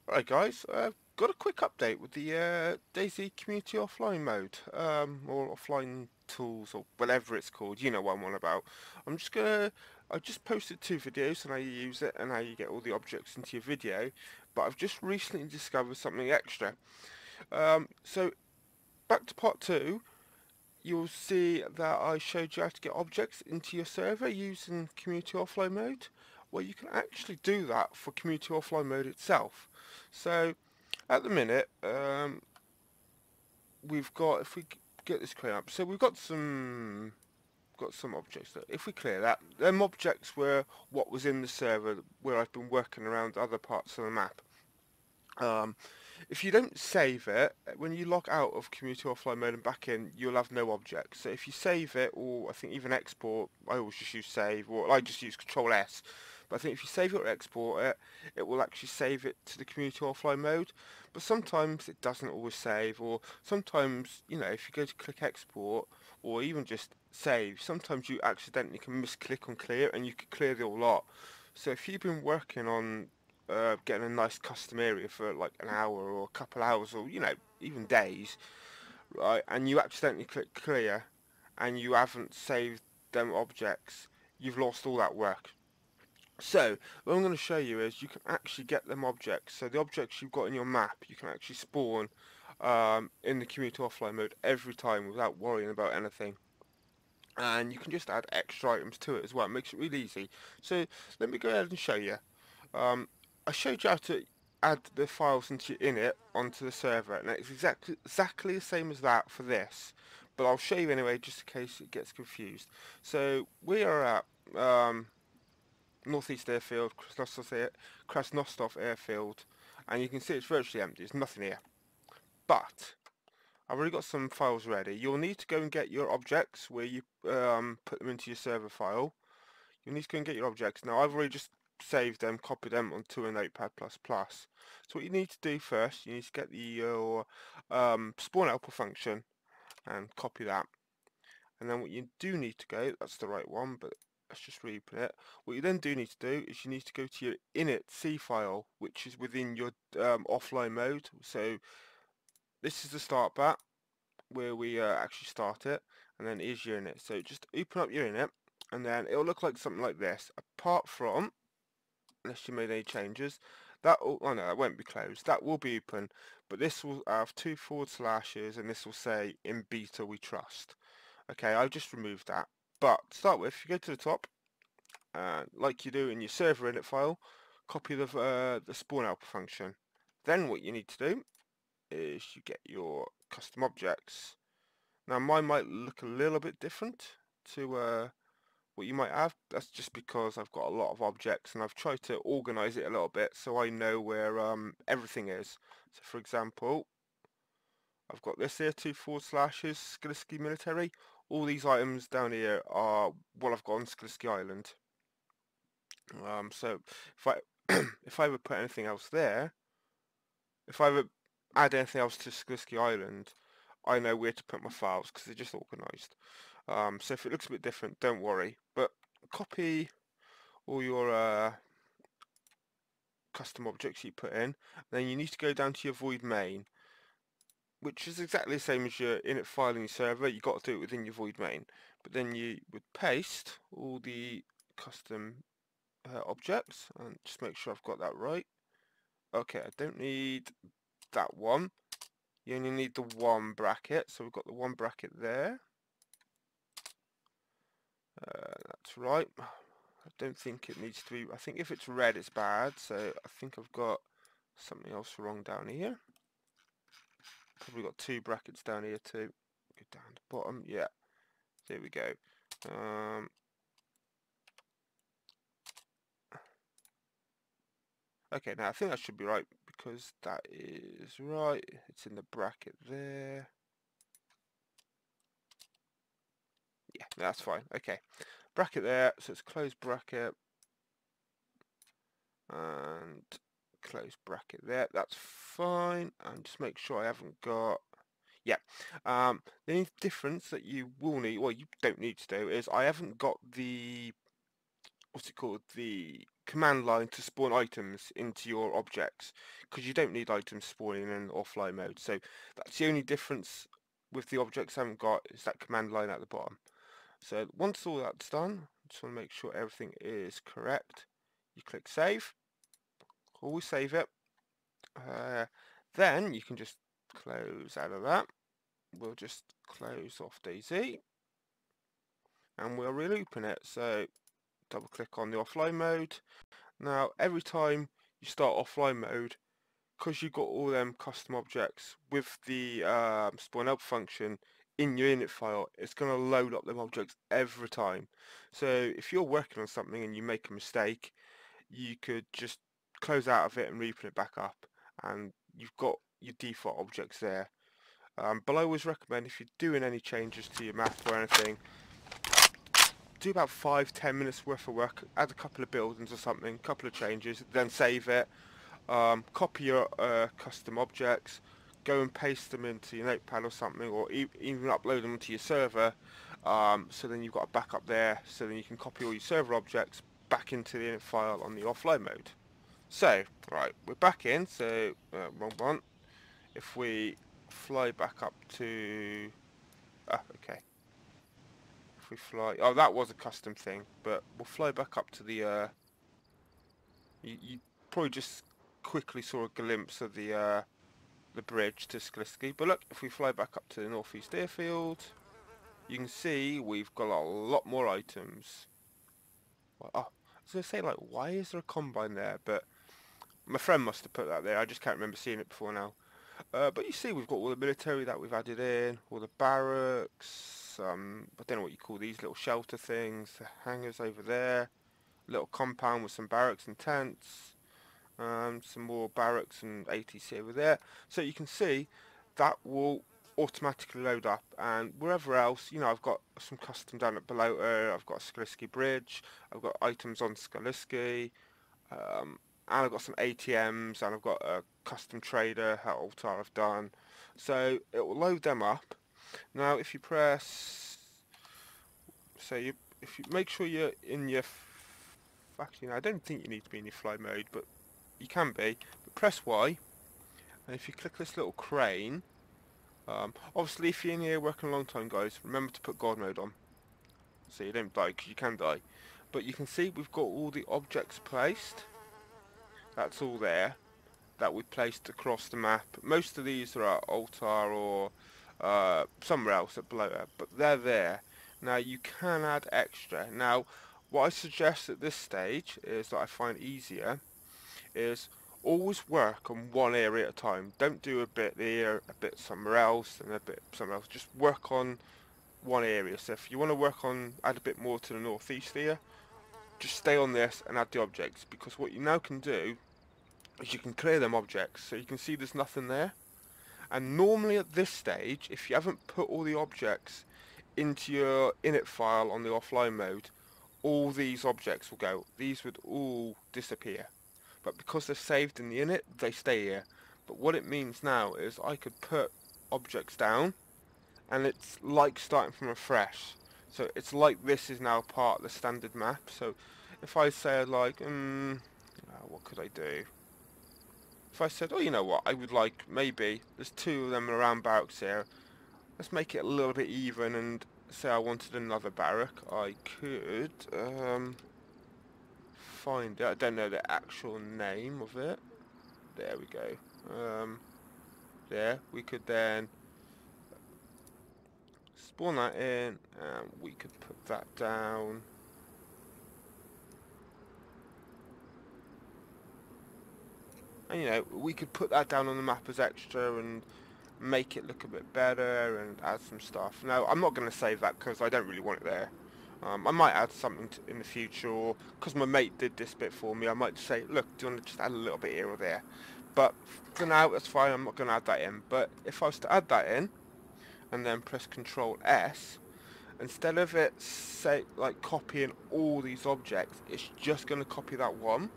Right guys, I've got a quick update with the DayZ Community Offline mode, or offline tools, or whatever it's called. You know what I'm on about. I'm just gonna, I just posted two videos on how you use it and how you get all the objects into your video, but I've just recently discovered something extra. So back to part two, you'll see that I showed you how to get objects into your server using Community Offline mode. Well, you can actually do that for Community Offline mode itself. So at the minute, we've got, if we get this clear up, so we've got some objects that, if we clear that, them objects were what was in the server where I've been working around other parts of the map. Um, if you don't save it, when you log out of Community Offline mode and back in, you'll have no objects. So if you save it, or I think even export, I always just use save, or I just use Control S. But I think if you save it or export it, it will actually save it to the Community Offline mode. But sometimes it doesn't always save, or sometimes, you know, if you go to click export, or even just save, sometimes you accidentally can misclick on clear, and you can clear the whole lot. So if you've been working on getting a nice custom area for like an hour or a couple hours or even days, right? And you accidentally click clear, and you haven't saved them objects, you've lost all that work. So what I'm going to show you is you can actually get them objects. So the objects you've got in your map, you can actually spawn in the community offline mode every time without worrying about anything. And you can just add extra items to it as well. It makes it really easy. So let me go ahead and show you. Um, I showed you how to add the files into init onto the server, and it's exactly the same as that for this. But I'll show you anyway, just in case it gets confused. So we are at Northeast Airfield, Krasnostov Airfield, and you can see it's virtually empty. There's nothing here. But I've already got some files ready. You'll need to go and get your objects where you put them into your server file. You need to go and get your objects. Now I've already just saved them, copied them onto a Notepad++. So what you need to do first, you need to get your spawn helper function and copy that. And then what you do need to go, that's the right one, but let's just reopen it. What you then do need to do is you need to go to your init C file, which is within your offline mode. So this is the start bat where we actually start it, and then here's your init. So just open up your init, and then it'll look like something like this. Apart from, unless you made any changes, that will, oh no, that won't be closed. That will be open, but this will have two forward slashes, and this will say in beta we trust. Okay, I've just removed that. But to start with, you go to the top, like you do in your server init file, copy the spawn helper function. Then what you need to do is you get your custom objects. Now mine might look a little bit different to what you might have. That's just because I've got a lot of objects and I've tried to organize it a little bit so I know where everything is. So for example, I've got this here, two forward slashes, Skiliski Military. All these items down here are what I've got on Skiliski Island. So if I if I ever put anything else there, if I ever add anything else to Skiliski Island, I know where to put my files because they're just organised. So if it looks a bit different, don't worry. But copy all your custom objects you put in. Then you need to go down to your void main, which is exactly the same as your init file in your server. You've got to do it within your void main. But then you would paste all the custom objects, and just make sure I've got that right. Okay, I don't need that one. You only need the one bracket, so we've got the one bracket there. That's right. I don't think it needs to be, I think if it's red it's bad, so I think I've got something else wrong down here. Probably got two brackets down here too. Go down the bottom, yeah, there we go. Okay, now I think that should be right because that is right. It's in the bracket there. Yeah, that's fine. Okay, bracket there, so it's closed bracket and close bracket there. That's fine. And just make sure I haven't got. Yeah. The only difference that you will need, well, you don't need to do, is I haven't got the what's it called, the command line to spawn items into your objects, because you don't need items spawning in offline mode. So that's the only difference with the objects I haven't got, is that command line at the bottom. So once all that's done, just want to make sure everything is correct. You click save, always save it. Then you can just close out of that. We'll just close off DAYZ and we'll reopen it. So double click on the offline mode. Now every time you start offline mode, because you've got all them custom objects with the spawn help function in your init file, it's going to load up them objects every time. So if you're working on something and you make a mistake, you could just close out of it and reopen it back up, and you've got your default objects there. But I always recommend, if you're doing any changes to your map or anything, do about 5-10 minutes worth of work, add a couple of buildings or something, a couple of changes, then save it. Copy your custom objects, go and paste them into your notepad or something, or even upload them to your server, so then you've got a backup there, so then you can copy all your server objects back into the init file on the offline mode. So, right, we're back in, so, wrong one. If we fly back up to, okay. If we fly, oh, that was a custom thing, but we'll fly back up to the, you probably just quickly saw a glimpse of the bridge to Skaliski. But look, if we fly back up to the northeast airfield, you can see we've got a lot more items. Well, oh, I was going to say, like, why is there a combine there? But my friend must have put that there. I just can't remember seeing it before now. But you see, we've got all the military that we've added in, all the barracks, I don't know what you call these little shelter things, the hangars over there, little compound with some barracks and tents, some more barracks and ATC over there. So you can see that will automatically load up, and wherever else, you know, I've got some custom down at Balota, I've got a Skaliski bridge, I've got items on Skaliski, and I've got some ATMs, and I've got a custom trader at Altar I've done. So it will load them up. Now if you press, so if you make sure you're in your, actually no, I don't think you need to be in your fly mode, but you can be, but press Y, and if you click this little crane, obviously if you're in here working a long time, guys, remember to put God mode on, so you don't die, because you can die. But you can see we've got all the objects placed, that's all there, that we placed across the map. Most of these are at Altar or somewhere else at below, but they're there. Now you can add extra. Now what I suggest at this stage is, that I find easier, is always work on one area at a time. Don't do a bit there, a bit somewhere else, and a bit somewhere else. Just work on one area. So if you want to work on, add a bit more to the northeast here, just stay on this and add the objects, because what you now can do is you can clear them objects. So you can see there's nothing there. And normally at this stage, if you haven't put all the objects into your init file on the offline mode, all these objects will go. These would all disappear. But because they're saved in the init, they stay here. But what it means now is I could put objects down, and it's like starting from afresh. So it's like this is now part of the standard map. So if I say, like, what could I do? If I said, oh, you know what, I would like, maybe, there's two of them around barracks here, let's make it a little bit even, and say I wanted another barrack, I could, find it, I don't know the actual name of it, there we go, there, we could then spawn that in, and we could put that down. And you know, we could put that down on the map as extra and make it look a bit better and add some stuff. Now, I'm not going to save that because I don't really want it there. I might add something in the future, or because my mate did this bit for me, I might say, look, do you want to just add a little bit here or there? But for now, that's fine, I'm not going to add that in. But if I was to add that in, and then press Control S, instead of it, say, like copying all these objects, it's just going to copy that one.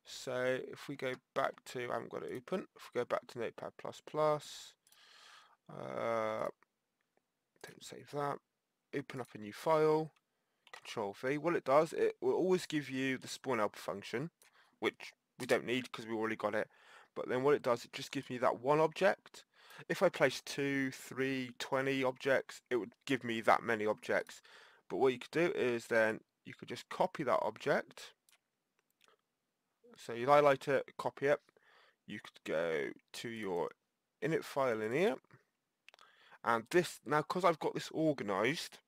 So if we go back to, I haven't got it open, if we go back to Notepad++, don't save that, open up a new file, Control V. What it does, it will always give you the spawn helper function, which we don't need because we already got it. But then what it does, it just gives me that one object. If I place 2, 3, 20 objects, it would give me that many objects. But what you could do is then you could just copy that object. So you highlight it, copy it. You could go to your init file in here. And this, now because I've got this organized,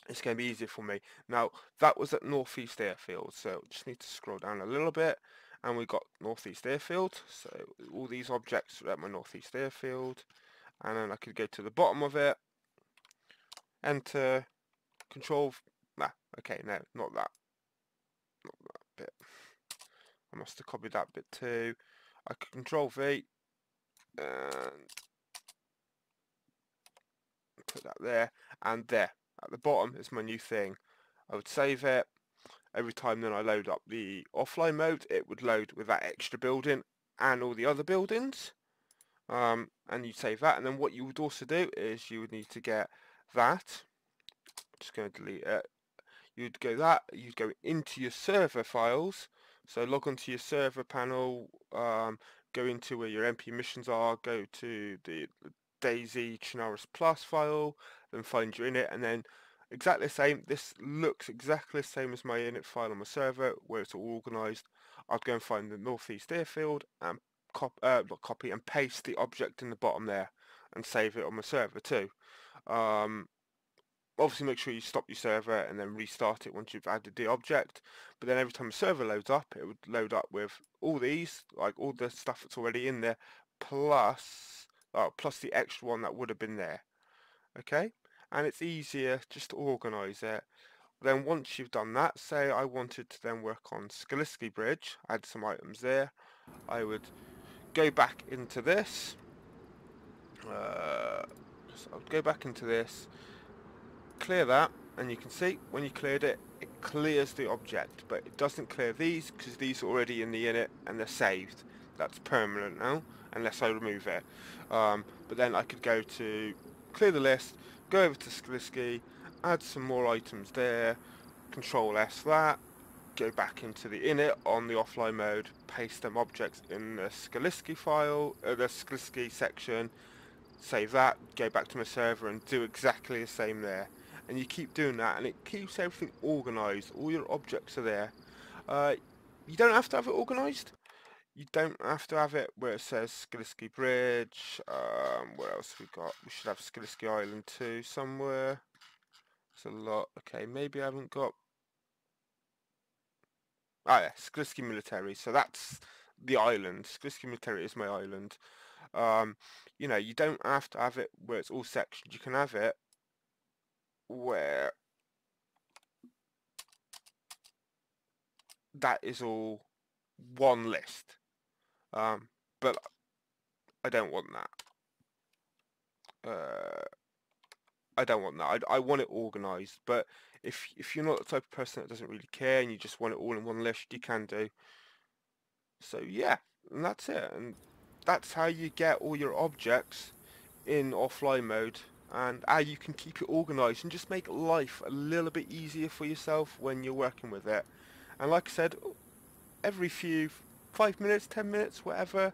it's going to be easier for me. Now, that was at Northeast Airfield, so just need to scroll down a little bit, and we got Northeast Airfield, so all these objects are at my Northeast Airfield, and then I could go to the bottom of it, enter, control, okay, no, not that bit, I must have copied that bit too. I could control V, and put that there, and there. At the bottom is my new thing. I would save it. Every time then I load up the offline mode, it would load with that extra building and all the other buildings. And you save that, and then what you would also do is you would need to get that. I'm just going to delete it. You'd go into your server files. So log onto your server panel, go into where your MP missions are, go to the DAYZ Chinaris Plus file, then find your init, and then exactly the same. This looks exactly the same as my init file on my server where it's all organized. I'd go and find the Northeast Airfield and copy and paste the object in the bottom there and save it on my server too. Obviously make sure you stop your server and then restart it once you've added the object, but then every time the server loads up, it would load up with all these, like all the stuff that's already in there, plus the extra one that would have been there. Okay, and it's easier just to organize it. Then once you've done that, say I wanted to then work on Skaliski Bridge, add some items there, I would go back into this, so I'd go back into this, clear that, and you can see when you cleared it, it clears the object, but it doesn't clear these because these are already in the init and they're saved. That's permanent now, unless I remove it. But then I could go to clear the list, go over to Skaliski, add some more items there, Control S that, go back into the init on the offline mode, paste them objects in the Skaliski file, the Skaliski section, save that, go back to my server and do exactly the same there. And you keep doing that and it keeps everything organised, all your objects are there. You don't have to have it organised. You don't have to have it where it says Skaliski Bridge. Where else we got? We should have Skaliski Island too somewhere. There's a lot. Okay, maybe I haven't got... Ah yeah, Skaliski Military. So that's the island. Skaliski Military is my island. You know, you don't have to have it where it's all sectioned. You can have it where that is all one list. But I don't want that. I don't want that. I want it organised. But if you're not the type of person that doesn't really care and you just want it all in one list, you can do. So yeah, and that's it. And that's how you get all your objects in offline mode, and how you can keep it organised and just make life a little bit easier for yourself when you're working with it. And like I said, every 5 minutes, 10 minutes, whatever,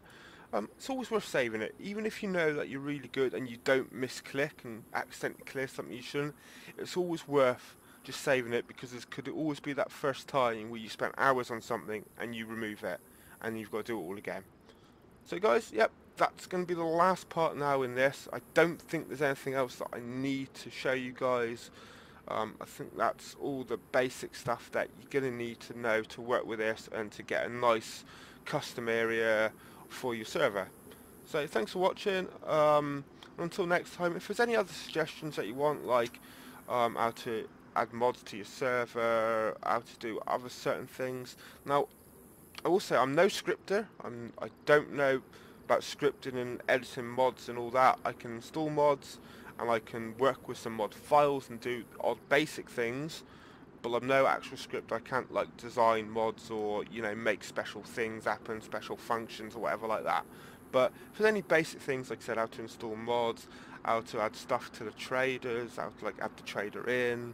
it's always worth saving it. Even if you know that you're really good and you don't misclick and accidentally clear something you shouldn't, it's always worth just saving it, because there could always be that first time where you spent hours on something and you remove it and you've got to do it all again. So guys, yep, that's going to be the last part now in this. I don't think there's anything else that I need to show you guys. I think that's all the basic stuff that you're going to need to know to work with this and to get a nice custom area for your server. So thanks for watching. Until next time, if there's any other suggestions that you want, like how to add mods to your server, how to do other certain things. Now, I will say I'm no scripter. I don't know about scripting and editing mods and all that. I can install mods and I can work with some mod files and do odd basic things, but I'm no actual script. I can't like design mods or, you know, make special things happen, special functions or whatever like that. But if there's any basic things, like I said, how to install mods, how to add stuff to the traders, how to like add the trader in,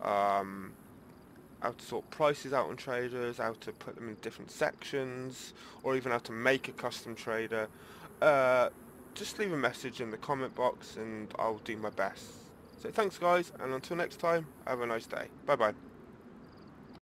how to sort prices out on traders, how to put them in different sections, or even how to make a custom trader, just leave a message in the comment box and I'll do my best. So thanks guys, and until next time, have a nice day. Bye bye.